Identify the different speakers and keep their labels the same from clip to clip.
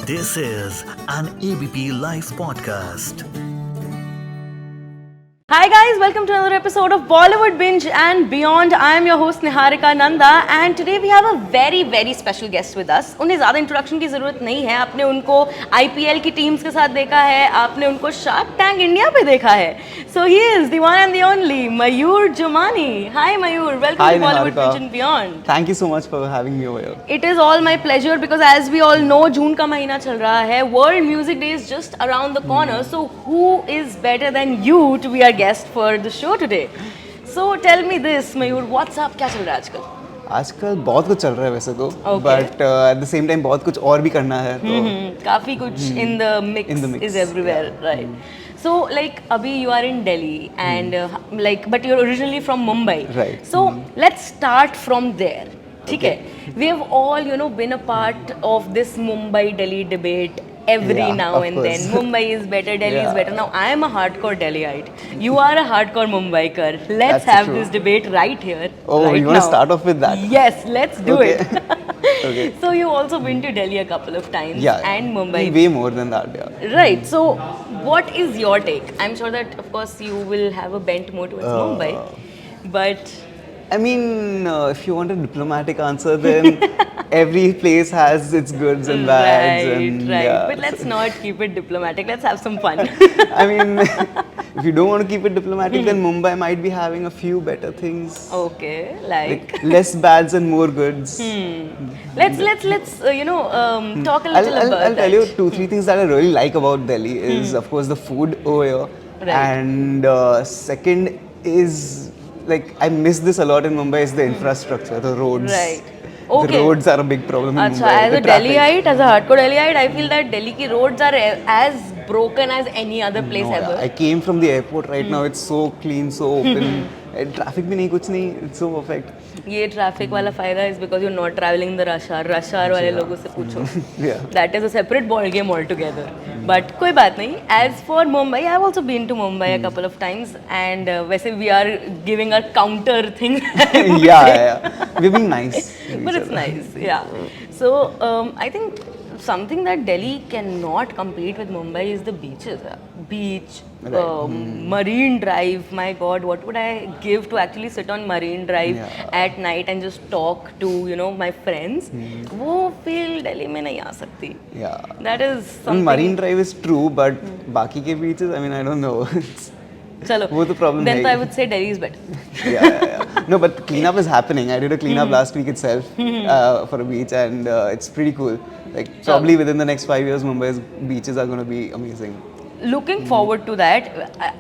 Speaker 1: This is an ABP Live Podcast.
Speaker 2: Hi guys, welcome to another episode of Bollywood Binge and Beyond. I am your host Niharika Nanda and today we have a very special guest with us. उन्हें ज़्यादा introduction की ज़रूरत नहीं है. आपने उनको IPL की teams के साथ देखा है, आपने उनको Shark Tank India पे देखा है. So he is the one and the only Mayur Jumani. Hi Mayur, welcome
Speaker 3: Hi,
Speaker 2: to Bollywood
Speaker 3: Niharika.
Speaker 2: Binge and Beyond.
Speaker 3: Thank you so much for having me over here.
Speaker 2: It is all my pleasure because as we all know, जून का महीना चल रहा है. World Music Day is just around the corner. So who is better than you to be our guest for the show today? So tell me this, Mayur, what's up? क्या चल रहा है आजकल?
Speaker 3: आजकल बहुत कुछ चल रहा है वैसे तो,
Speaker 2: Okay.
Speaker 3: but at the same time बहुत कुछ और भी करना है तो
Speaker 2: काफी कुछ in the mix is everywhere, right? So like abhi you are in Delhi and but you're originally from Mumbai.
Speaker 3: Right.
Speaker 2: So let's start from there. ठीक है? We have all been a part of this Mumbai-Delhi debate every
Speaker 3: Yeah,
Speaker 2: now
Speaker 3: of
Speaker 2: and
Speaker 3: course.
Speaker 2: then. Mumbai is better, Delhi is
Speaker 3: Yeah.
Speaker 2: better. Now I am a hardcore Delhiite. You are a hardcore Mumbaiker. Let's
Speaker 3: That's
Speaker 2: have
Speaker 3: true.
Speaker 2: this debate right here.
Speaker 3: Oh,
Speaker 2: right
Speaker 3: you want to
Speaker 2: now.
Speaker 3: start off with that?
Speaker 2: Yes, let's do
Speaker 3: Okay.
Speaker 2: it.
Speaker 3: Okay.
Speaker 2: So you've also been to Delhi a couple of times
Speaker 3: Yeah.
Speaker 2: and Mumbai.
Speaker 3: Way more than that, yeah.
Speaker 2: Right. So what is your take? I'm sure that of course you will have a bent more towards Mumbai, but
Speaker 3: I mean, if you want a diplomatic answer, then every place has its goods and bads.
Speaker 2: right,
Speaker 3: and,
Speaker 2: right.
Speaker 3: yeah.
Speaker 2: But let's not keep it diplomatic. Let's have some fun.
Speaker 3: I mean, if you don't want to keep it diplomatic, then Mumbai might be having a few better things.
Speaker 2: Okay, like.
Speaker 3: Less bads and more goods.
Speaker 2: Let's talk a little about
Speaker 3: I'll tell
Speaker 2: that.
Speaker 3: you 2-3 things that I really like about Delhi is of course the food over here,
Speaker 2: Right.
Speaker 3: and second is like I miss this a lot in Mumbai is the infrastructure, the roads.
Speaker 2: Right.
Speaker 3: The
Speaker 2: Okay.
Speaker 3: roads are a big problem in
Speaker 2: Acha,
Speaker 3: Mumbai.
Speaker 2: as
Speaker 3: the
Speaker 2: a
Speaker 3: traffic.
Speaker 2: Delhiite, as a hardcore Delhiite, I feel that Delhi ki roads are as broken as any other place
Speaker 3: No,
Speaker 2: ever.
Speaker 3: yeah. I came from the airport right now. It's so clean, so open. Traffic भी नहीं कुछ नहीं. It's so perfect.
Speaker 2: ये traffic वाला फायदा is because you're not traveling the rush hour वाले लोगों से पूछो.
Speaker 3: Yeah.
Speaker 2: That is a separate ball game altogether. But कोई बात नहीं. As for Mumbai, I've also been to Mumbai a couple of times and वैसे we are giving our counter thing.
Speaker 3: yeah. We're being nice. to
Speaker 2: But
Speaker 3: each
Speaker 2: it's
Speaker 3: other.
Speaker 2: nice, yeah. So I think something that Delhi cannot compete with Mumbai is the beaches. Beach,
Speaker 3: Right.
Speaker 2: Marine Drive. My God, what would I give to actually sit on Marine Drive
Speaker 3: Yeah.
Speaker 2: at night and just talk to my friends? वो feel Delhi में नहीं आ सकती.
Speaker 3: Yeah.
Speaker 2: That is
Speaker 3: I mean,
Speaker 2: something.
Speaker 3: Marine Drive is true, but बाकी के beaches, I mean, I don't know. It's-
Speaker 2: चलो.
Speaker 3: वो तो problem
Speaker 2: Then
Speaker 3: है
Speaker 2: I
Speaker 3: he.
Speaker 2: would say Delhi is better.
Speaker 3: yeah. No, but cleanup is happening. I did a cleanup last week itself for a beach, and it's pretty cool. Like probably within the next 5 years, Mumbai's beaches are going to be amazing.
Speaker 2: Looking forward to that.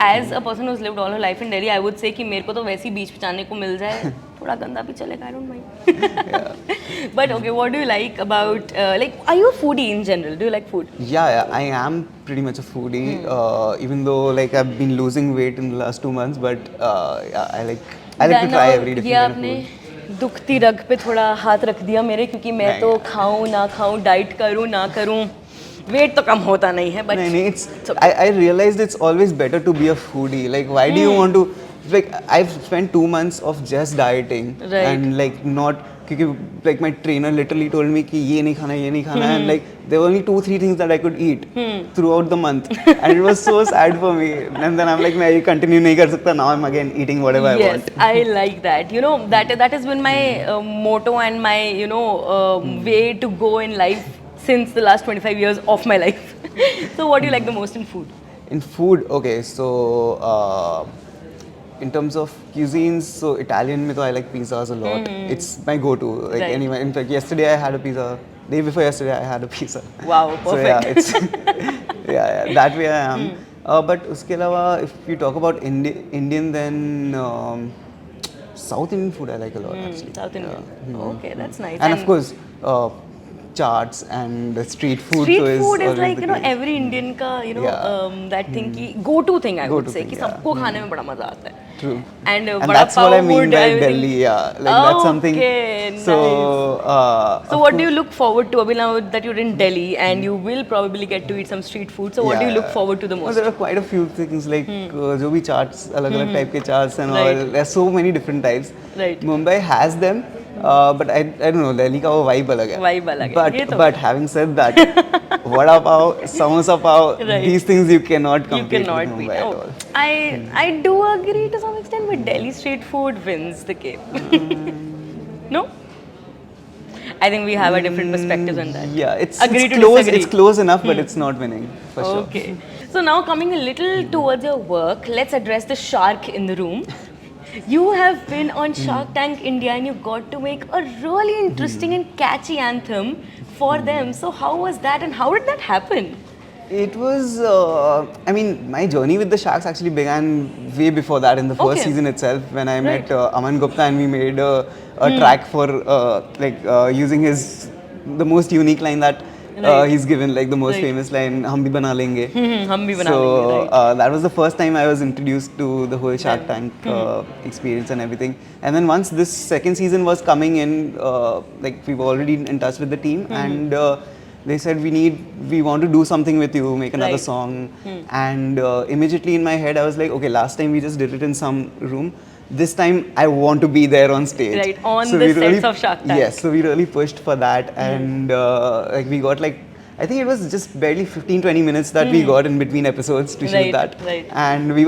Speaker 2: As a person who's lived all her life in Delhi, I would say कि मेरे को तो वैसी बीच पे जाने को मिल जाए थोड़ा गंदा भी चलेगा, I don't mind. But okay, what do you like about are you a foodie in general? Do you like food?
Speaker 3: Yeah, I am pretty much a foodie. Even though like I've been losing weight in the last 2 months, but yeah, I like to try every
Speaker 2: ये
Speaker 3: different kind of
Speaker 2: आपने
Speaker 3: food.
Speaker 2: दुखती रग पे थोड़ा हाथ रख दिया मेरे क्योंकि मैं तो खाऊं ना खाऊं डाइट करूं ना करूं वेट तो कम होता नहीं है but
Speaker 3: No, it's I realized it's always better to be a foodie. Like, why do you want to? Like, I've spent 2 months of just dieting
Speaker 2: Right.
Speaker 3: and like not. क्योंकि like my trainer literally told me कि ये नहीं खाना and like there were only 2-3 things that I could eat throughout the month and it was so sad for me and then I'm like मैं ये continue नहीं कर सकता, now I'm again eating whatever I
Speaker 2: yes
Speaker 3: want.
Speaker 2: I like that that has been my motto and my way to go in life since the last 25 years of my life. So what do you like the most in food?
Speaker 3: In food, okay, so in terms of cuisines, so Italian mein to I like pizzas a lot. It's my go-to. Like
Speaker 2: Right.
Speaker 3: anyway, in fact, yesterday I had a pizza. Day before yesterday I had a pizza.
Speaker 2: Wow,
Speaker 3: So yeah,
Speaker 2: perfect.
Speaker 3: it's that way I am. But uske alawa, if you talk about Indian, then South Indian food I like a lot actually.
Speaker 2: South Indian. Okay, that's nice.
Speaker 3: And of course, chaats and the street food.
Speaker 2: Street
Speaker 3: so
Speaker 2: food is
Speaker 3: always
Speaker 2: like
Speaker 3: the craze.
Speaker 2: every Indian ka
Speaker 3: Yeah.
Speaker 2: that thing ki go-to thing I would
Speaker 3: Go-to
Speaker 2: say
Speaker 3: thing,
Speaker 2: कि
Speaker 3: yeah.
Speaker 2: सबको खाने में बड़ा मजा आता है.
Speaker 3: True.
Speaker 2: And
Speaker 3: And
Speaker 2: vada
Speaker 3: that's what I
Speaker 2: pav
Speaker 3: mean
Speaker 2: would,
Speaker 3: by
Speaker 2: I think-
Speaker 3: Delhi, yeah. Like that's something.
Speaker 2: Okay,
Speaker 3: So,
Speaker 2: So
Speaker 3: of
Speaker 2: what do you
Speaker 3: course-
Speaker 2: look forward to? Abhi now that you're in Delhi and you will probably get to eat some street food. So what do you look forward to the
Speaker 3: Well,
Speaker 2: most?
Speaker 3: there are quite a few things like जो भी charts, अलग-अलग type के charts and all.
Speaker 2: Right.
Speaker 3: There are so many different types.
Speaker 2: Right.
Speaker 3: Mumbai has them, But I don't know, Delhi का वो vibe अलग है.
Speaker 2: Vibe अलग है, ये तो
Speaker 3: But having said that, vada pav, samosa pav,
Speaker 2: Right.
Speaker 3: these things you cannot
Speaker 2: You
Speaker 3: compete
Speaker 2: cannot
Speaker 3: with
Speaker 2: beat.
Speaker 3: Mumbai
Speaker 2: Oh,
Speaker 3: at all.
Speaker 2: I do agree to some extent, but Delhi street food wins the game. No? I think we have a different perspective on that.
Speaker 3: Yeah, it's
Speaker 2: Agree to
Speaker 3: close.
Speaker 2: disagree.
Speaker 3: It's close enough, but it's not winning for sure.
Speaker 2: Okay. So now coming a little towards your work, let's address the shark in the room. You have been on Shark Tank India and you got to make a really interesting and catchy anthem for them. So how was that and how did that happen?
Speaker 3: It was, I mean, my journey with the Sharks actually began way before that in the first
Speaker 2: Okay.
Speaker 3: season itself when I
Speaker 2: Right.
Speaker 3: met Aman Gupta and we made a track for using the most unique line that
Speaker 2: Right.
Speaker 3: he's given, like the most
Speaker 2: Right.
Speaker 3: famous line, "Hum bhi bana lenge."
Speaker 2: हम भी बना
Speaker 3: So
Speaker 2: लेंगे, right?
Speaker 3: that was the first time I was introduced to the whole Shark Tank experience and everything. And then once this second season was coming in, like we were already in touch with the team and they said we want to do something with you, make another
Speaker 2: Right.
Speaker 3: song. And immediately in my head I was like, okay, last time we just did it in some room. This time I want to be there on stage.
Speaker 2: Right, on
Speaker 3: So
Speaker 2: the
Speaker 3: we
Speaker 2: sets of Shark Tank.
Speaker 3: Yes, so we really pushed for that and like we got like, I think it was just barely 15-20 minutes that we got in between episodes to shoot
Speaker 2: Right,
Speaker 3: that.
Speaker 2: right.
Speaker 3: And we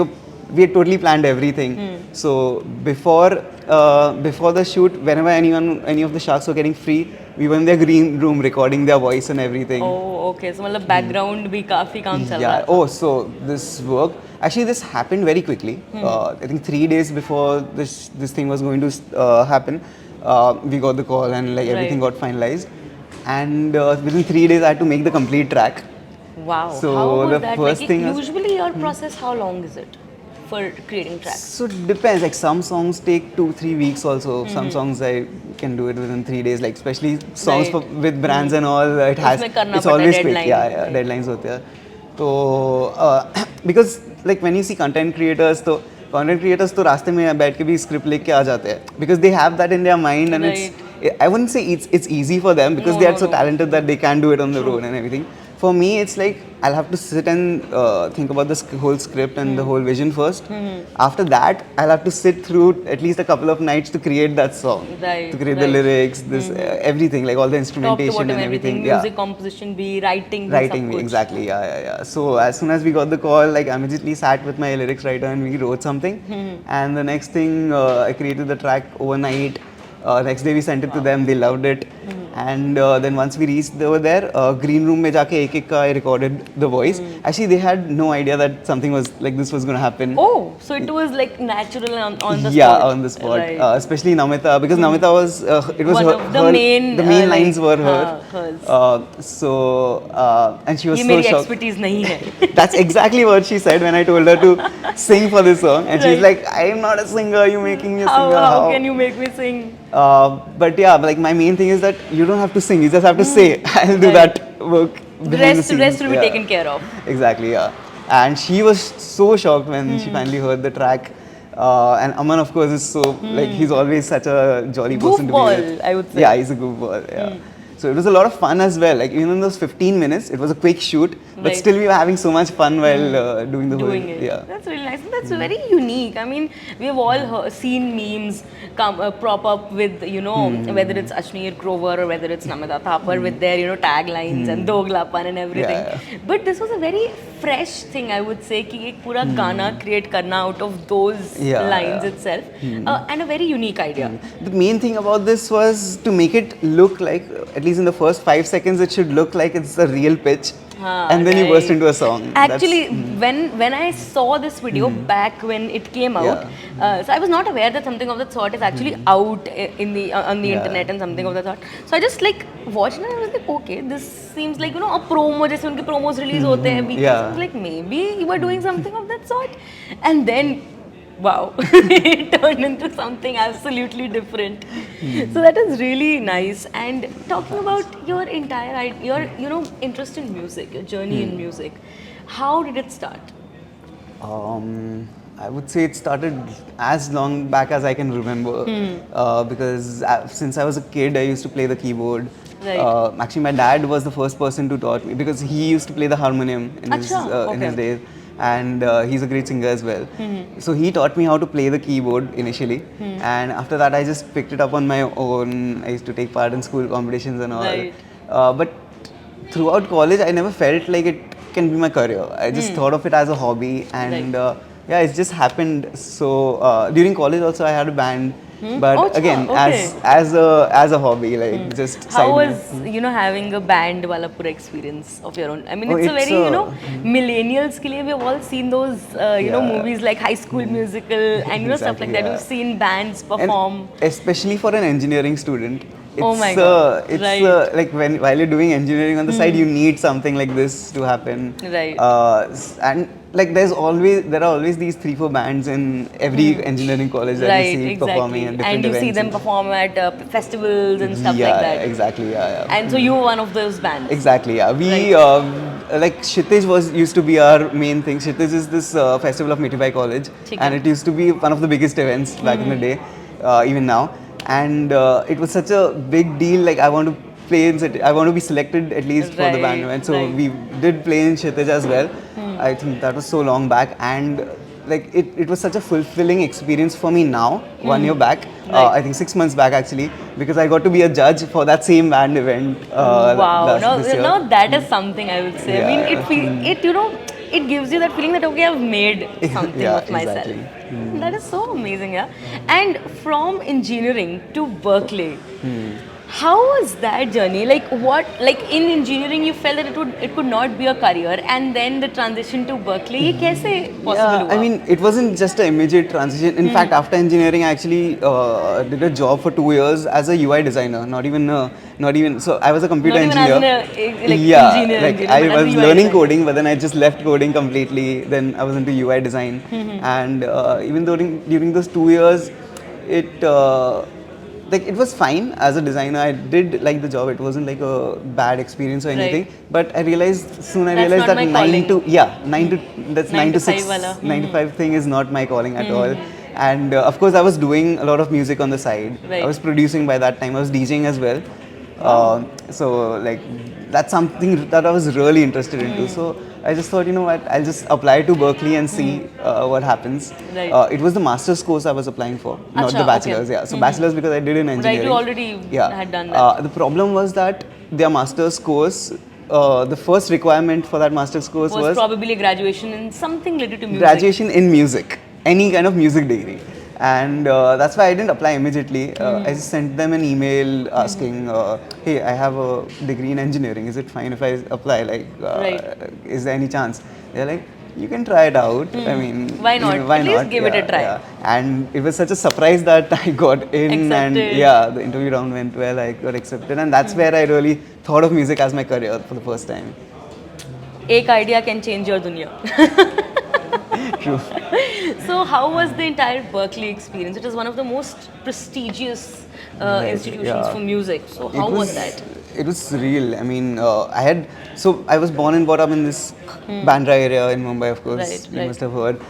Speaker 3: had totally planned everything. So before the shoot, whenever any of the sharks were getting free, we were in their green room recording their voice and everything.
Speaker 2: Oh, okay. So मतलब background भी काफी काम चल रहा
Speaker 3: Yeah.
Speaker 2: था.
Speaker 3: Oh, so this work. Actually, this happened very quickly. I think 3 days before this thing was going to happen, we got the call and like everything
Speaker 2: Right.
Speaker 3: got finalized. And within 3 days, I had to make the complete track.
Speaker 2: Wow.
Speaker 3: So
Speaker 2: how was
Speaker 3: the
Speaker 2: that?
Speaker 3: first
Speaker 2: Like,
Speaker 3: thing was-
Speaker 2: usually your process, how long is it for creating tracks?
Speaker 3: So it depends. Like some songs take 2-3 weeks. Also, some songs I can do it within 3 days. Like especially songs
Speaker 2: Right.
Speaker 3: with brands and all. It has.
Speaker 2: उसमें करना
Speaker 3: It's
Speaker 2: पड़ता है
Speaker 3: always quick.
Speaker 2: deadline.
Speaker 3: Yeah,
Speaker 2: Right.
Speaker 3: deadlines होते हैं. तो because like when you see content creators, तो content creators तो रास्ते में बैठ के भी script लेके आ जाते हैं. Because they have that in their mind and
Speaker 2: Right.
Speaker 3: I wouldn't say it's easy for them because
Speaker 2: No,
Speaker 3: they are
Speaker 2: no,
Speaker 3: so
Speaker 2: no.
Speaker 3: talented that they can do it on their own and everything. For me, it's like I'll have to sit and think about the whole script and the whole vision first. After that, I'll have to sit through at least a couple of nights to create that song,
Speaker 2: Right,
Speaker 3: to create the
Speaker 2: right.
Speaker 3: lyrics, this everything, like all the
Speaker 2: Top to
Speaker 3: instrumentation
Speaker 2: bottom
Speaker 3: and
Speaker 2: everything.
Speaker 3: everything.
Speaker 2: Music composition भी, writing भी,
Speaker 3: Writing,
Speaker 2: सब कुछ.
Speaker 3: exactly, yeah. So as soon as we got the call, like I immediately sat with my lyrics writer and we wrote something. And the next thing, I created the track overnight. Next day we sent it to them, they loved it. And then once we reached over there, green room में जाके एक का I recorded the voice. Actually, they had no idea that something was like this was going to happen.
Speaker 2: Oh, so it was like natural on the spot.
Speaker 3: Yeah, on the spot.
Speaker 2: Right.
Speaker 3: Especially Namita, because Namita was it was
Speaker 2: One
Speaker 3: her,
Speaker 2: of the main,
Speaker 3: the main
Speaker 2: like,
Speaker 3: lines were her.
Speaker 2: hers.
Speaker 3: So and she was
Speaker 2: ये
Speaker 3: so
Speaker 2: मेरी
Speaker 3: shocked.
Speaker 2: expertise नहीं है.
Speaker 3: That's exactly what she said when I told her to sing for this song, and she's
Speaker 2: Right.
Speaker 3: like, "I am not a singer. You making me a
Speaker 2: How
Speaker 3: singer?
Speaker 2: can you make me sing?
Speaker 3: But yeah, like my main thing is that you don't have to sing. You just have to say. I'll do
Speaker 2: Right.
Speaker 3: that work.
Speaker 2: The
Speaker 3: behind
Speaker 2: rest
Speaker 3: scenes.
Speaker 2: will be
Speaker 3: Yeah.
Speaker 2: taken care of.
Speaker 3: Exactly, yeah. And she was so shocked when she finally heard the track. And Aman, of course, is so like he's always such a jolly person to be
Speaker 2: Goofball,
Speaker 3: with.
Speaker 2: I would say.
Speaker 3: Yeah, he's a goofball. Yeah. So it was a lot of fun as well. Like even in those 15 minutes, it was a quick shoot, but
Speaker 2: Right.
Speaker 3: still we were having so much fun while doing the
Speaker 2: Doing
Speaker 3: whole.
Speaker 2: it.
Speaker 3: Yeah.
Speaker 2: That's really nice. And that's very unique. I mean, we have all seen memes come prop up with, you know, whether it's Ashneer Grover or whether it's Namita Thapar with their, you know, taglines and Doglapan and everything.
Speaker 3: Yeah.
Speaker 2: But this was a very fresh thing, I would say, कि एक पूरा गाना create करना out of those
Speaker 3: Yeah,
Speaker 2: lines
Speaker 3: yeah.
Speaker 2: itself, and a very unique idea.
Speaker 3: The main thing about this was to make it look like, at least in the first 5 seconds, it should look like it's a real pitch. And then you burst
Speaker 2: right.
Speaker 3: into a song.
Speaker 2: Actually, when I saw this video back when it came out, so I was not aware that something of that sort is actually out in the on the
Speaker 3: Yeah.
Speaker 2: internet and something of that sort. So I just like watched it and I was like, okay, this seems like, you know, a promo जैसे उनके promos release होते हैं. Because
Speaker 3: Yeah.
Speaker 2: I was like, maybe you were doing something of that sort, and then. Wow, it turned into something absolutely different. So that is really nice. And talking about your entire, your interest in music, your journey in music, how did it start?
Speaker 3: I would say it started as long back as I can remember. Because since I was a kid, I used to play the keyboard.
Speaker 2: Right.
Speaker 3: Actually, my dad was the first person to taught me because he used to play the harmonium in his
Speaker 2: Acha,
Speaker 3: in his
Speaker 2: okay.
Speaker 3: days. and he's a great singer as well. So he taught me how to play the keyboard initially, and after that I just picked it up on my own. I used to take part in school competitions and all.
Speaker 2: Right.
Speaker 3: But throughout college, I never felt like it can be my career. I just thought of it as a hobby, and yeah, it just happened. So during college also, I had a band. But
Speaker 2: Oh,
Speaker 3: again,
Speaker 2: okay.
Speaker 3: as a hobby, like just
Speaker 2: How
Speaker 3: side
Speaker 2: was having a band wala pura experience of your own? I mean,
Speaker 3: Oh,
Speaker 2: it's a
Speaker 3: it's
Speaker 2: very
Speaker 3: a-
Speaker 2: millennials ke liye we have all seen those
Speaker 3: Yeah.
Speaker 2: movies like High School Musical and stuff like
Speaker 3: Exactly,
Speaker 2: that.
Speaker 3: yeah.
Speaker 2: We've seen bands
Speaker 3: And
Speaker 2: perform.
Speaker 3: especially for an engineering student, it's
Speaker 2: Oh my God,
Speaker 3: it's
Speaker 2: right.
Speaker 3: like while you're doing engineering on the side, you need something like this to happen.
Speaker 2: Right.
Speaker 3: And like there are always these 3-4 bands in every engineering college that
Speaker 2: Right,
Speaker 3: you see
Speaker 2: exactly.
Speaker 3: performing at different
Speaker 2: And you
Speaker 3: events.
Speaker 2: see them perform at festivals and stuff
Speaker 3: Yeah,
Speaker 2: like that.
Speaker 3: exactly. Yeah.
Speaker 2: And so you were one of those bands.
Speaker 3: Exactly, yeah. We like Kshitij used to be our main thing. Kshitij is this festival of Mitibai College,
Speaker 2: ठीक
Speaker 3: and
Speaker 2: है.
Speaker 3: it used to be one of the biggest events back in the day, even now. And it was such a big deal. Like I want to play in I want to be selected at least for the band
Speaker 2: Right,
Speaker 3: event. So
Speaker 2: right.
Speaker 3: we did play in Kshitij as well. I think that was so long back, and like it was such a fulfilling experience for me now. 1 year back,
Speaker 2: Right.
Speaker 3: I think 6 months back actually, because I got to be a judge for that same band event.
Speaker 2: Wow,
Speaker 3: this year.
Speaker 2: no, that is something I would say. I mean,
Speaker 3: Yeah.
Speaker 2: it gives you that feeling that okay, I've made something
Speaker 3: Yeah,
Speaker 2: of myself.
Speaker 3: exactly.
Speaker 2: That is so amazing, yeah. And from engineering to Berklee, how was that journey? Like what? Like in engineering, you felt that it could not be a career, and then the transition to Berklee, ये कैसे possible
Speaker 3: Yeah,
Speaker 2: हुआ?
Speaker 3: I mean, it wasn't just an immediate transition. In fact, after engineering, I actually did a job for 2 years as a UI designer. Not even. So I was a computer
Speaker 2: Not even
Speaker 3: engineer.
Speaker 2: as an
Speaker 3: yeah,
Speaker 2: engineer,
Speaker 3: like
Speaker 2: but
Speaker 3: I
Speaker 2: as a
Speaker 3: was
Speaker 2: UI
Speaker 3: learning
Speaker 2: designer.
Speaker 3: coding, but then I just left coding completely. Then I was into UI design, and even during those 2 years, it. Like it was fine as a designer. I did like the job. It wasn't like a bad experience or anything.
Speaker 2: Right.
Speaker 3: But I realized soon. I
Speaker 2: That's
Speaker 3: realized
Speaker 2: not
Speaker 3: that
Speaker 2: my
Speaker 3: 9
Speaker 2: calling.
Speaker 3: to yeah 9 to that's 9 to 6
Speaker 2: 5 wala.
Speaker 3: 9 to 5 thing is not my calling at all. And of course, I was doing a lot of music on the side.
Speaker 2: Right.
Speaker 3: I was producing by that time. I was DJing as well. So like that's something that I was really interested into. So I just thought, you know what, I'll just apply to Berklee and see what happens.
Speaker 2: Right.
Speaker 3: It was the master's course I was applying for, not
Speaker 2: Acha,
Speaker 3: the bachelor's.
Speaker 2: okay.
Speaker 3: Yeah, so bachelor's because I did in engineering.
Speaker 2: you already had done that.
Speaker 3: The problem was that their master's course, the first requirement for that master's course
Speaker 2: was
Speaker 3: was
Speaker 2: probably graduation in something related to music.
Speaker 3: graduation in music, any kind of music degree. And that's why I didn't apply immediately. I just sent them an email asking, hey, I have a degree in engineering. Is it fine if I apply? Like,
Speaker 2: Right.
Speaker 3: is there any chance? They're like, you can try it out. I mean,
Speaker 2: Why not?
Speaker 3: Why
Speaker 2: At least
Speaker 3: not?
Speaker 2: give it a try.
Speaker 3: And it was such a surprise that I got in, and
Speaker 2: Accepted.
Speaker 3: yeah, the interview round went well. I got accepted, and that's where I really thought of music as my career for the first time.
Speaker 2: एक idea can change your dunya.
Speaker 3: True.
Speaker 2: So how was the entire Berklee experience? It is one of the most prestigious
Speaker 3: Right,
Speaker 2: institutions
Speaker 3: yeah.
Speaker 2: for music. So how was that?
Speaker 3: It was surreal. I mean, I was born and brought up in this Bandra area in Mumbai, of course.
Speaker 2: Right,
Speaker 3: You
Speaker 2: right.
Speaker 3: must have heard.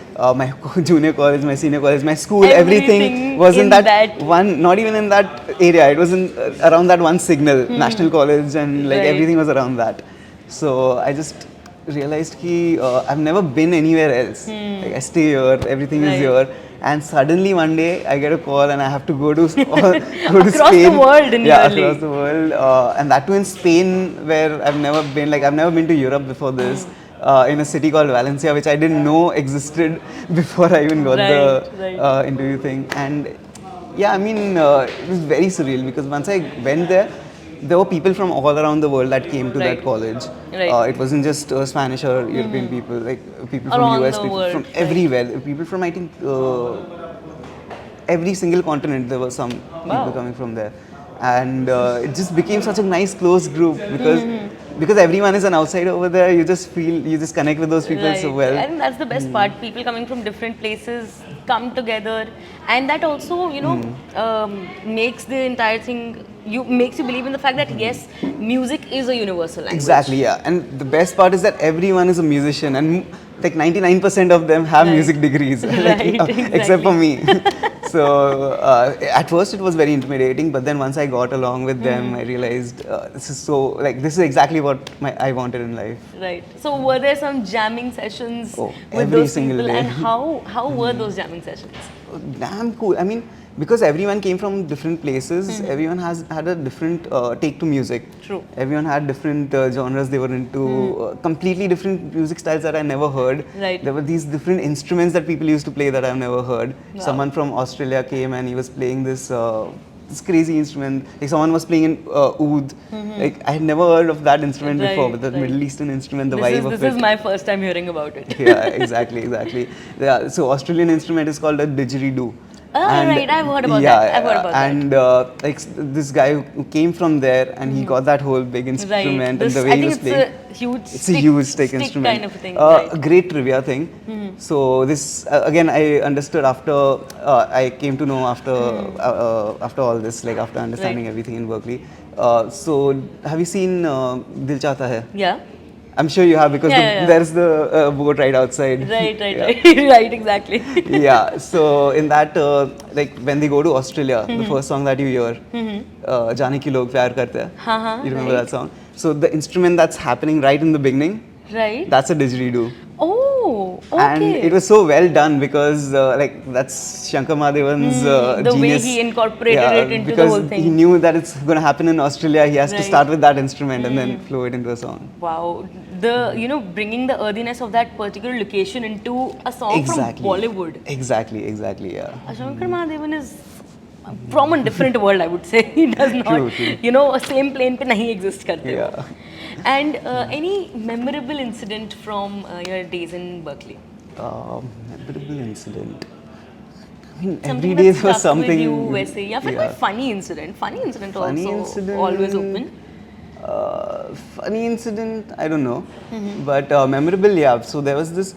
Speaker 3: My junior college, my senior college, my school,
Speaker 2: Everything
Speaker 3: everything was in
Speaker 2: in
Speaker 3: that,
Speaker 2: that-
Speaker 3: one, not even in that area. It was in around that one signal, National College, and like
Speaker 2: Right.
Speaker 3: everything was around that. So I just realized that I've never been anywhere else. Like I stay here, everything is
Speaker 2: Right.
Speaker 3: here. And suddenly one day I get a call and I have to go to go to
Speaker 2: Across the
Speaker 3: Spain.
Speaker 2: world
Speaker 3: Yeah,
Speaker 2: nearly.
Speaker 3: across the world, and that too in Spain, where I've never been. Like I've never been to Europe before this. In a city called Valencia, which I didn't know existed before I even got
Speaker 2: Right,
Speaker 3: the
Speaker 2: right.
Speaker 3: interview thing. And yeah, I mean, it was very surreal because once I went there were people from all around the world that came to
Speaker 2: Right.
Speaker 3: that college.
Speaker 2: Right.
Speaker 3: It wasn't just Spanish or European people, like people from
Speaker 2: Around
Speaker 3: US,
Speaker 2: the
Speaker 3: people
Speaker 2: world,
Speaker 3: from
Speaker 2: right.
Speaker 3: everywhere, people from I think every single continent. There were some people coming from there, and it just became such a nice close group because everyone is an outsider over there. You just connect with those people so well.
Speaker 2: I think that's the best part. People coming from different places come together, and that also makes the entire thing you makes you believe in the fact that yes, music is a universal language.
Speaker 3: Exactly, yeah. And the best part is that everyone is a musician, and like 99% of them have
Speaker 2: Right.
Speaker 3: music degrees,
Speaker 2: Right,
Speaker 3: except for me.
Speaker 2: exactly.
Speaker 3: So at first it was very intimidating, but then once I got along with them, I realized this is exactly what I wanted in life.
Speaker 2: Right. So were there some jamming sessions
Speaker 3: Oh,
Speaker 2: with
Speaker 3: every
Speaker 2: those
Speaker 3: single
Speaker 2: people,
Speaker 3: day.
Speaker 2: and how were those jamming sessions?
Speaker 3: Damn cool. I mean, because everyone came from different places, everyone had a different take to music.
Speaker 2: True.
Speaker 3: Everyone had different genres they were into, completely different music styles that I never heard.
Speaker 2: Right.
Speaker 3: There were these different instruments that people used to play that I've never heard.
Speaker 2: Wow.
Speaker 3: Someone from Australia came and he was playing this crazy instrument. Like someone was playing in oud. Like I had never heard of that instrument before,
Speaker 2: Right,
Speaker 3: but the
Speaker 2: right.
Speaker 3: Middle Eastern instrument, the
Speaker 2: This
Speaker 3: vibe
Speaker 2: is
Speaker 3: of
Speaker 2: this
Speaker 3: it.
Speaker 2: is my first time hearing about it.
Speaker 3: Yeah, exactly. Yeah, so Australian instrument is called a didgeridoo.
Speaker 2: Oh, right, I've heard about that. I've heard about that.
Speaker 3: And this guy who came from there and he got that whole big instrument
Speaker 2: Right.
Speaker 3: and
Speaker 2: This,
Speaker 3: the way
Speaker 2: I
Speaker 3: he
Speaker 2: think
Speaker 3: was
Speaker 2: it's
Speaker 3: playing.
Speaker 2: a huge
Speaker 3: It's a huge stick instrument.
Speaker 2: kind of a thing.
Speaker 3: A
Speaker 2: Right.
Speaker 3: great trivia thing. So this again I understood after I came to know after all this, like after understanding
Speaker 2: Right.
Speaker 3: everything in Berklee. So have you seen Dil Chahta Hai?
Speaker 2: Yeah.
Speaker 3: I'm sure you have because
Speaker 2: Yeah.
Speaker 3: there's the boat right outside.
Speaker 2: Right.
Speaker 3: Yeah.
Speaker 2: Right. Exactly.
Speaker 3: Yeah, so in that, like when they go to Australia, the first song that you hear, Jaane Ki Log Pyar Karte Hain. You remember
Speaker 2: right.
Speaker 3: that song? So the instrument that's happening right in the beginning,
Speaker 2: Right.
Speaker 3: that's a didgeridoo.
Speaker 2: Oh. Okay.
Speaker 3: And it was so well done because that's Shankar Mahadevan's
Speaker 2: the way
Speaker 3: genius.
Speaker 2: he incorporated it into the
Speaker 3: because
Speaker 2: whole thing.
Speaker 3: he knew that it's going to happen in Australia. He has to
Speaker 2: Right.
Speaker 3: start with that instrument and then flow it into a song.
Speaker 2: Wow, bringing the earthiness of that particular location into a song
Speaker 3: Exactly.
Speaker 2: from Bollywood.
Speaker 3: Exactly, yeah.
Speaker 2: Shankar Mahadevan is from a different world, I would say. He does not,
Speaker 3: True.
Speaker 2: same plane पे नहीं exist करते
Speaker 3: Yeah.
Speaker 2: वो. And any memorable incident from your days in Berklee?
Speaker 3: Memorable incident. I mean,
Speaker 2: Something
Speaker 3: every day
Speaker 2: that
Speaker 3: there was
Speaker 2: stuck with
Speaker 3: something.
Speaker 2: you वैसे या फिर कोई funny incident? Funny incident also always open.
Speaker 3: Funny incident, I don't know, but memorable, yeah. So there was this.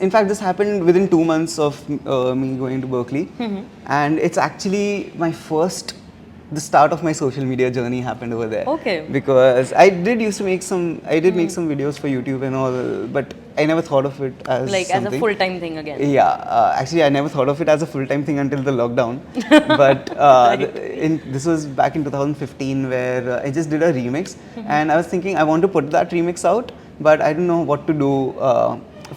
Speaker 3: In fact, this happened within 2 months of me going to Berklee, and it's actually the start of my social media journey happened over there.
Speaker 2: Okay.
Speaker 3: Because I did make some videos for YouTube and all, but I never thought of it as
Speaker 2: Like
Speaker 3: something.
Speaker 2: as a full-time thing again.
Speaker 3: Yeah, actually, I never thought of it as a full-time thing until the lockdown. But this was back in 2015, where I just did a remix, and I was thinking I want to put that remix out, but I don't know what to do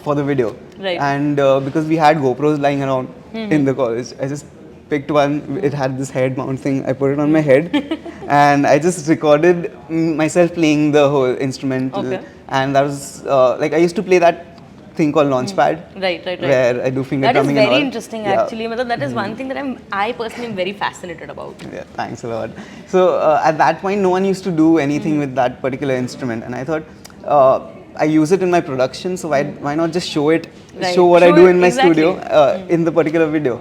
Speaker 3: for the video.
Speaker 2: Right.
Speaker 3: And because we had GoPros lying around in the college, I just picked one. It had this head mount thing. I put it on my head, and I just recorded myself playing the whole instrument.
Speaker 2: Okay.
Speaker 3: And that was I used to play that thing called Launchpad.
Speaker 2: Right.
Speaker 3: Where I do finger
Speaker 2: That is
Speaker 3: drumming and
Speaker 2: very
Speaker 3: all.
Speaker 2: interesting,
Speaker 3: Yeah.
Speaker 2: actually. That is one thing that I personally am very fascinated about.
Speaker 3: Yeah, thanks a lot. So at that point, no one used to do anything with that particular instrument, and I thought I use it in my production, so why not just show it,
Speaker 2: Right.
Speaker 3: show what I
Speaker 2: Show
Speaker 3: do
Speaker 2: it,
Speaker 3: in my
Speaker 2: exactly.
Speaker 3: studio in the particular video.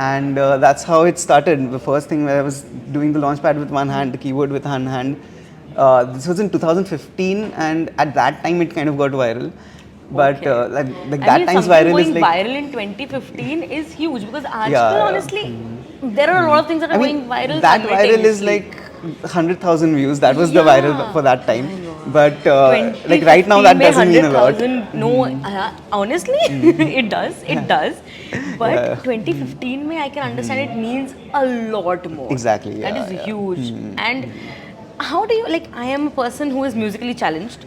Speaker 3: And that's how it started. The first thing where I was doing the launchpad with one hand, the keyboard with one hand. This was in 2015, and at that time it kind of got viral. But
Speaker 2: Okay.
Speaker 3: that time's viral
Speaker 2: going
Speaker 3: is like
Speaker 2: viral in 2015 is huge because
Speaker 3: Yeah.
Speaker 2: आजकल honestly there are a lot of things that are going viral.
Speaker 3: that viral is
Speaker 2: simultaneously.
Speaker 3: like 100,000 views. That was the viral for that time. But like
Speaker 2: 2015
Speaker 3: right now that
Speaker 2: में
Speaker 3: doesn't mean a lot.
Speaker 2: 100,000 No, honestly, it does. It does. But 2015 में I can understand it means a lot more.
Speaker 3: Exactly,
Speaker 2: That
Speaker 3: yeah,
Speaker 2: is
Speaker 3: yeah.
Speaker 2: huge. And how do you I am a person who is musically challenged.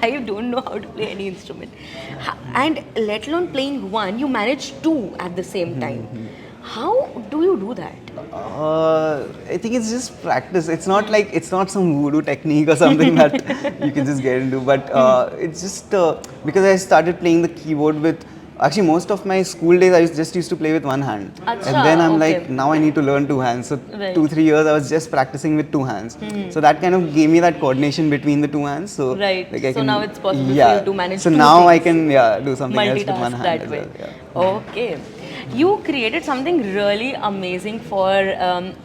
Speaker 2: I don't know how to play any instrument. And let alone playing one, you manage two at the same time. How do you do that?
Speaker 3: I think it's just practice. It's not some voodoo technique or something that you can just get into. But it's just because I started playing the keyboard with. Actually, most of my school days I just used to play with one hand,
Speaker 2: Acha,
Speaker 3: and then I'm
Speaker 2: okay.
Speaker 3: like, now I need to learn two hands. So
Speaker 2: Right.
Speaker 3: 2-3 years I was just practicing with two hands. So that kind of gave me that coordination between the two hands. So
Speaker 2: Right.
Speaker 3: I
Speaker 2: So now it's possible for
Speaker 3: yeah.
Speaker 2: you to manage
Speaker 3: So
Speaker 2: two
Speaker 3: now I
Speaker 2: things.
Speaker 3: can do something else with one
Speaker 2: Multitask
Speaker 3: hand
Speaker 2: that
Speaker 3: as
Speaker 2: way.
Speaker 3: well. Yeah.
Speaker 2: Okay. You created something really amazing for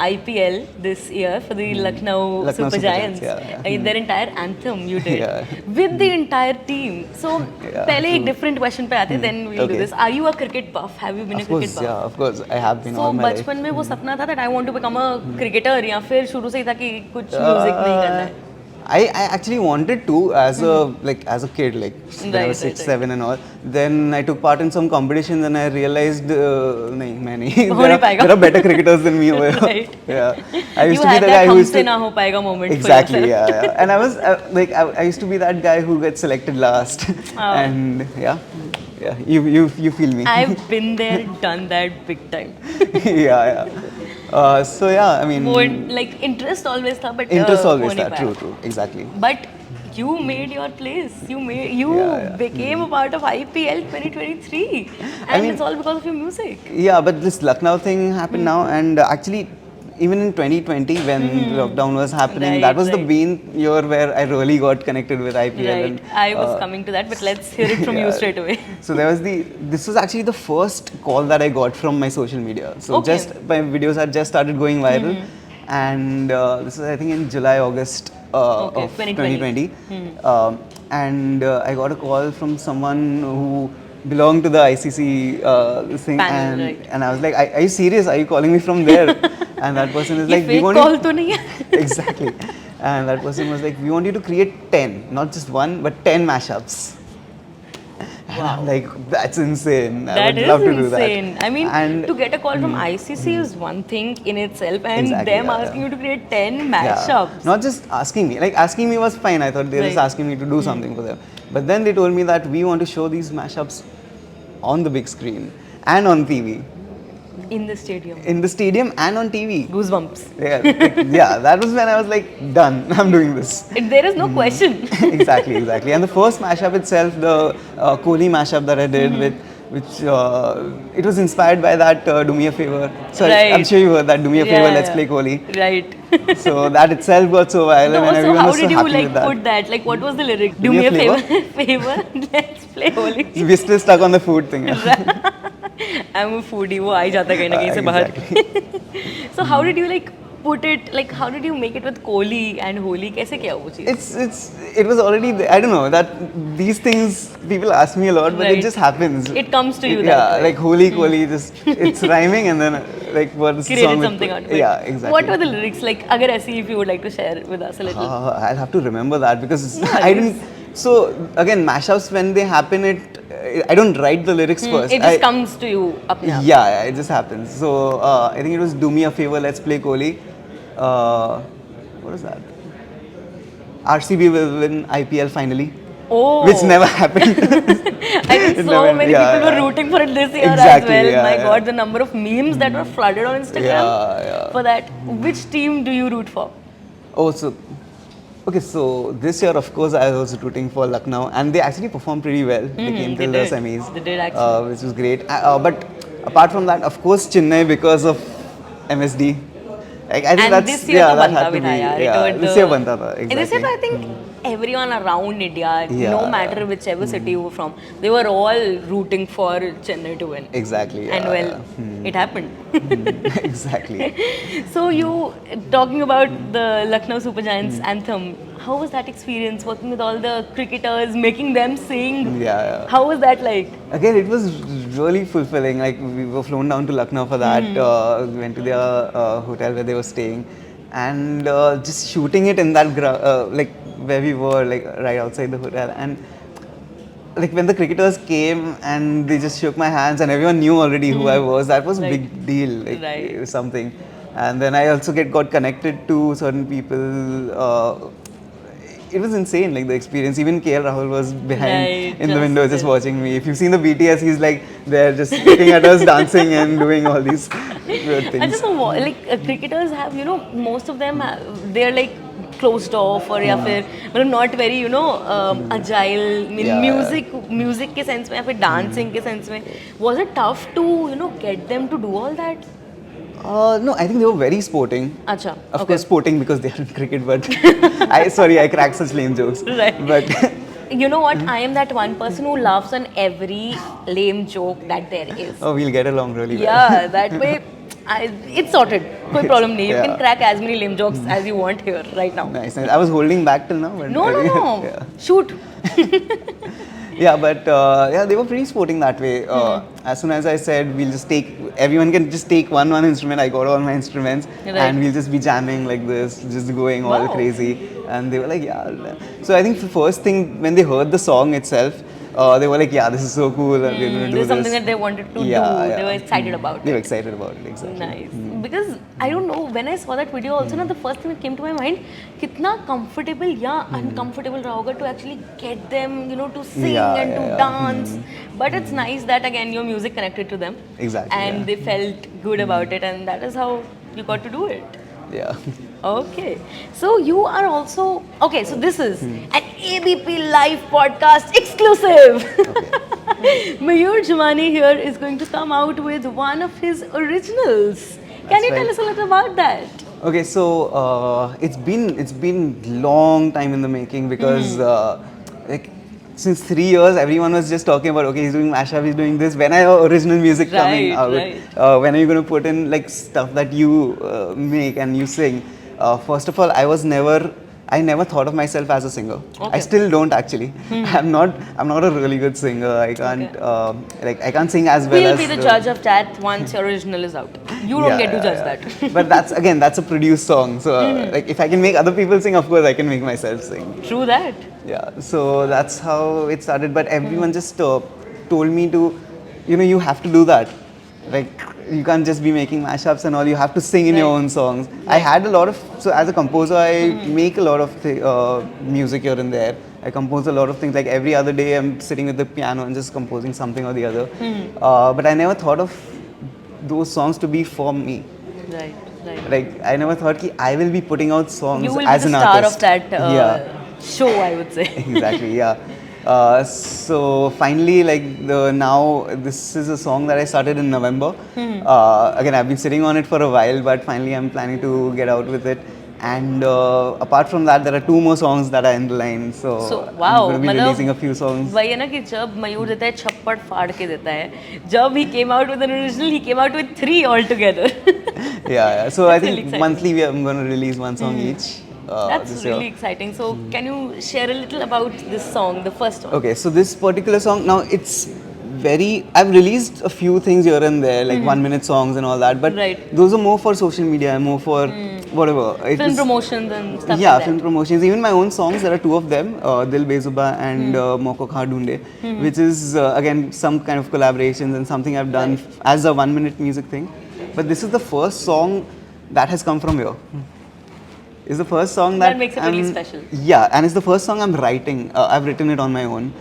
Speaker 2: IPL this year for the Lucknow Super Giants. Their entire anthem you did with the entire team. So, पहले एक different question पे आते, then we'll do this. Are you a cricket buff? Have you been a cricket buff?
Speaker 3: Yeah, of course. I have been
Speaker 2: So,
Speaker 3: all my life.
Speaker 2: बचपन में वो सपना था that I want to become a cricketer या फिर शुरू से ही था कि कुछ music नहीं करना है?
Speaker 3: I actually wanted to as a kid, like when I was 6, 7 and all. Then I took part in some competitions and I realized नहीं मैं नहीं. There are better cricketers than me over here.
Speaker 2: Right.
Speaker 3: Yeah. I used
Speaker 2: You
Speaker 3: to be
Speaker 2: had
Speaker 3: the
Speaker 2: that
Speaker 3: guy who used
Speaker 2: humse
Speaker 3: to
Speaker 2: ना हो पाएगा moment.
Speaker 3: exactly. Yeah. And I was I used to be that guy who gets selected last. And yeah. You feel me.
Speaker 2: I've been there, done that big time.
Speaker 3: yeah. So yeah, I mean.
Speaker 2: Like interest always था, but
Speaker 3: interest always
Speaker 2: हो नहीं
Speaker 3: था.
Speaker 2: पाया.
Speaker 3: True. Exactly.
Speaker 2: But you made your place. You became a part of IPL 2023, and
Speaker 3: I mean,
Speaker 2: it's all because of your music.
Speaker 3: Yeah, but this Lucknow thing happened now, and actually, even in 2020 when lockdown was happening, that was the main year where I really got connected with IPL.
Speaker 2: Right.
Speaker 3: And,
Speaker 2: I was coming to that, but let's hear it from you straight away.
Speaker 3: So this was actually the first call that I got from my social media. So my videos had just started going viral, and this was I think in July, August of 2020. And I got a call from someone who belonged to the ICC thing,
Speaker 2: Panel,
Speaker 3: and I was like, are you serious? Are you calling me from there? And that person is like,
Speaker 2: we want call to nahi hai.
Speaker 3: Exactly. And that person was like, we want you to create 10, not just one, but 10 mashups. And I'm like, that's insane. I would love to do that.
Speaker 2: Insane. I mean, to get a call from ICC is one thing in itself, and them asking you to create 10 mashups.
Speaker 3: Not just asking me. Like, asking me was fine. I thought they were just asking me to do something for them. But then they told me that we want to show these mashups on the big screen and on TV.
Speaker 2: In the stadium.
Speaker 3: In the stadium and on TV.
Speaker 2: Goosebumps.
Speaker 3: Yeah, that was when I was like, done, I'm doing this.
Speaker 2: There is no question.
Speaker 3: Exactly. And the first mashup itself, the Kohli mashup that I did which it was inspired by that Do Me a Favor. Sorry, I'm sure you heard that Do Me a Favor, Let's Play Kohli.
Speaker 2: Right.
Speaker 3: So that itself got so viral and everyone was so happy with that.
Speaker 2: So how did you put that? Like what was the lyric? Do me a favor, let's play Kohli.
Speaker 3: We're still stuck on the food thing.
Speaker 2: I'm a foodie, वो आ ही जाता है कहीं ना कहीं से बाहर. So how did you like put it, like how did you make it with Kohli and Holi? कैसे किया वो चीज़?
Speaker 3: It was already there. I don't know that these things people ask me a lot, but it just happens.
Speaker 2: It comes to you.
Speaker 3: Yeah, like Holi, Kohli, just it's rhyming and then like what's the song?
Speaker 2: Created something out of it.
Speaker 3: Yeah, exactly.
Speaker 2: What were the lyrics like? अगर ऐसी, if you would like to share with us a little.
Speaker 3: I'll have to remember that because I didn't. So again, mashups when they happen, I don't write the lyrics first.
Speaker 2: It just comes to you up now.
Speaker 3: Yeah, it just happens. So I think it was Do Me a Favor, Let's Play Kohli. What was that? RCB will win IPL finally.
Speaker 2: Oh.
Speaker 3: Which never happened.
Speaker 2: I think so many people were rooting for it this year as well. My God, the number of memes that were flooded on Instagram for that. Which team do you root for?
Speaker 3: So this year, of course, I was rooting for Lucknow, and they actually performed pretty well. They came till the semis.
Speaker 2: They did actually.
Speaker 3: Which was great. But apart from that, of course, Chennai because of MSD. I think
Speaker 2: and
Speaker 3: that's,
Speaker 2: this year that had to be.
Speaker 3: This year banta tha, exactly.
Speaker 2: This year I think everyone around India, no matter whichever city you were from, they were all rooting for Chennai to win.
Speaker 3: Exactly.
Speaker 2: And it happened.
Speaker 3: Exactly.
Speaker 2: So you, talking about the Lucknow Super Giants anthem, how was that experience working with all the cricketers, making them sing?
Speaker 3: Yeah.
Speaker 2: How was that like?
Speaker 3: Again, it was really fulfilling. Like we were flown down to Lucknow for that. We went to their hotel where they were staying, and just shooting it in that like where we were, like right outside the hotel. And like when the cricketers came and they just shook my hands and everyone knew already who I was, that was a big deal. Like it was something. And then I also got connected to certain people. It was insane, like the experience. Even KL Rahul was behind in the window just watching me. If you've seen the BTS, he's like there just looking at us dancing and doing all these weird things.
Speaker 2: I just know, like cricketers have, most of them they're like closed off or या फिर not very agile. Music के sense में या फिर dancing के sense में. Was it tough to get them to do all that?
Speaker 3: No, I think they were very sporting.
Speaker 2: Acha,
Speaker 3: of course, sporting because they are in cricket, but I crack such lame jokes.
Speaker 2: Right.
Speaker 3: But
Speaker 2: you know what? I am that one person who laughs on every lame joke that there is.
Speaker 3: Oh, we'll get along really well.
Speaker 2: Yeah, that way, it's sorted. कोई problem नहीं. You
Speaker 3: Yeah.
Speaker 2: can crack as many lame jokes as you want here right now.
Speaker 3: Nice, nice. I was holding back till now. But
Speaker 2: No,
Speaker 3: I
Speaker 2: no,
Speaker 3: think-
Speaker 2: no.
Speaker 3: Yeah.
Speaker 2: Shoot.
Speaker 3: Yeah, but yeah, they were pretty sporting that way. As soon as I said, we'll just take, everyone can just take one instrument, I got all my instruments,
Speaker 2: Right.
Speaker 3: and we'll just be jamming like this, just going all
Speaker 2: Wow.
Speaker 3: crazy. And they were like, yeah. So I think the first thing, when they heard the song itself, they were like, yeah, this is so cool, and we're going to do
Speaker 2: This is something
Speaker 3: this.
Speaker 2: that they wanted to
Speaker 3: Yeah,
Speaker 2: do.
Speaker 3: yeah.
Speaker 2: They were excited about
Speaker 3: They were
Speaker 2: it.
Speaker 3: excited about it, exactly.
Speaker 2: Nice. Because I don't know, when I saw that video also, na, the first thing that came to my mind, कितना comfortable या uncomfortable रहा होगा to actually get them, you know, to sing
Speaker 3: Yeah,
Speaker 2: and to
Speaker 3: yeah, yeah.
Speaker 2: dance. But it's nice that again your music connected to them.
Speaker 3: Exactly,
Speaker 2: And
Speaker 3: yeah.
Speaker 2: they felt good about it, and that is how you got to do it.
Speaker 3: Yeah.
Speaker 2: Okay. So you are also okay. So this is an ABP Live Podcast exclusive. Mayur Jumani here is going to come out with one of his originals. Can you tell
Speaker 3: right.
Speaker 2: us a little about that?
Speaker 3: Okay, so it's been long time in the making because like since 3 years everyone was just talking about, okay, he's doing mashup, he's doing this. When are your original music coming
Speaker 2: Right,
Speaker 3: out?
Speaker 2: right.
Speaker 3: When are you going to put in like stuff that you make and you sing? First of all, I never thought of myself as a singer. I
Speaker 2: Okay.
Speaker 3: still don't actually. I'm not a really good singer. I can't I can't sing as well
Speaker 2: We'll
Speaker 3: as
Speaker 2: be the judge of that once your original is out. You don't get to judge that.
Speaker 3: But that's a produced song. So like if I can make other people sing, of course I can make myself sing.
Speaker 2: True that.
Speaker 3: Yeah. So that's how it started. But everyone just told me to, you know, you have to do that. Like you can't just be making mashups and all. You have to sing in your
Speaker 2: Right.
Speaker 3: own songs. I had a lot of, so as a composer, I make a lot of music here and there. I compose a lot of things. Like every other day, I'm sitting with the piano and just composing something or the other. But I never thought of those songs to be for me.
Speaker 2: Right. Right.
Speaker 3: Like I never thought ki I will be putting out songs
Speaker 2: You will
Speaker 3: as
Speaker 2: be the
Speaker 3: an
Speaker 2: star
Speaker 3: artist.
Speaker 2: of that show, I would say.
Speaker 3: Exactly, yeah. So finally, like now this is a song that I started in November. Again, I've been sitting on it for a while, but finally I'm planning to get out with it. And apart from that, there are 2 more songs that are in the line. So,
Speaker 2: wow,
Speaker 3: I'm going to be releasing a few songs.
Speaker 2: वही है ना कि जब मयूर देता है छप्पड़ फाड़ के देता है. जब he came out with an original, he came out with 3 altogether.
Speaker 3: Yeah. So I
Speaker 2: That's really
Speaker 3: think
Speaker 2: exciting.
Speaker 3: monthly I'm going to release 1 song each.
Speaker 2: That's
Speaker 3: this
Speaker 2: really
Speaker 3: year.
Speaker 2: exciting. So can you share a little about this song, the first one?
Speaker 3: Okay, so this particular song, now it's I've released a few things here and there, like 1-minute songs and all that, but
Speaker 2: Right.
Speaker 3: those are more for social media, more for whatever. It
Speaker 2: Film
Speaker 3: was-
Speaker 2: promotions and stuff
Speaker 3: Yeah,
Speaker 2: like
Speaker 3: film
Speaker 2: that.
Speaker 3: promotions. Even my own songs, there are 2 of them, Dil Bezuba and Moko Kha Dhoonde, which is again some kind of collaborations and something I've done as a 1-minute music thing. But this is the first song that has come from here. It's the first song that
Speaker 2: That makes it really special.
Speaker 3: Yeah, and it's the first song I'm writing. I've written it on my own,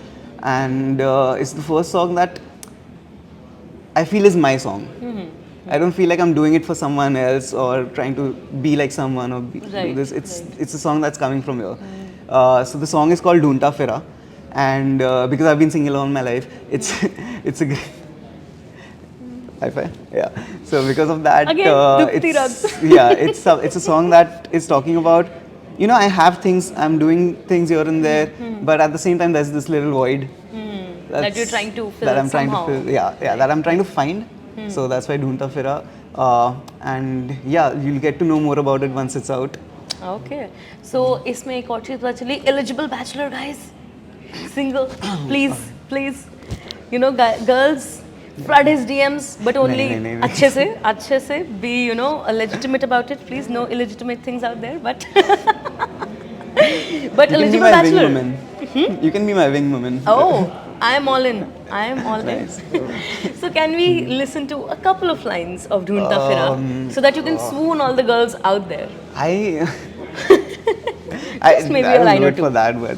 Speaker 3: and it's the first song that I feel is my song. I don't feel like I'm doing it for someone else or trying to be like someone or do
Speaker 2: Right,
Speaker 3: this. It's a song that's coming from here. So the song is called Dhoonta Fira, and because I've been singing along my life, it's a great. High five. Yeah. So because of that,
Speaker 2: Again, Dukti
Speaker 3: it's a song that is talking about, you know, I have things, I'm doing things here and there, but at the same time there's this little void
Speaker 2: That you're trying to fill
Speaker 3: that I'm trying
Speaker 2: somehow.
Speaker 3: to fill. Yeah, that I'm trying to find. So that's why Dhoonta Fira. And yeah, you'll get to know more about it once it's out.
Speaker 2: Okay. So इसमें एक और चीज़ पता चली, eligible bachelor guys, single, please, you know, girls, flood his DMs, but only
Speaker 3: नहीं.
Speaker 2: अच्छे से be, you know, legitimate about it. Please, no illegitimate things out there, but
Speaker 3: You can be
Speaker 2: eligible
Speaker 3: my
Speaker 2: bachelor.
Speaker 3: wing woman. You can be my wing woman.
Speaker 2: Oh, I am all in.
Speaker 3: Nice.
Speaker 2: So can we listen to a couple of lines of Dhoonta Fira so that you can swoon all the girls out there?
Speaker 3: Just
Speaker 2: maybe
Speaker 3: I
Speaker 2: a
Speaker 3: don't
Speaker 2: line
Speaker 3: do
Speaker 2: or
Speaker 3: it
Speaker 2: two.
Speaker 3: for that, but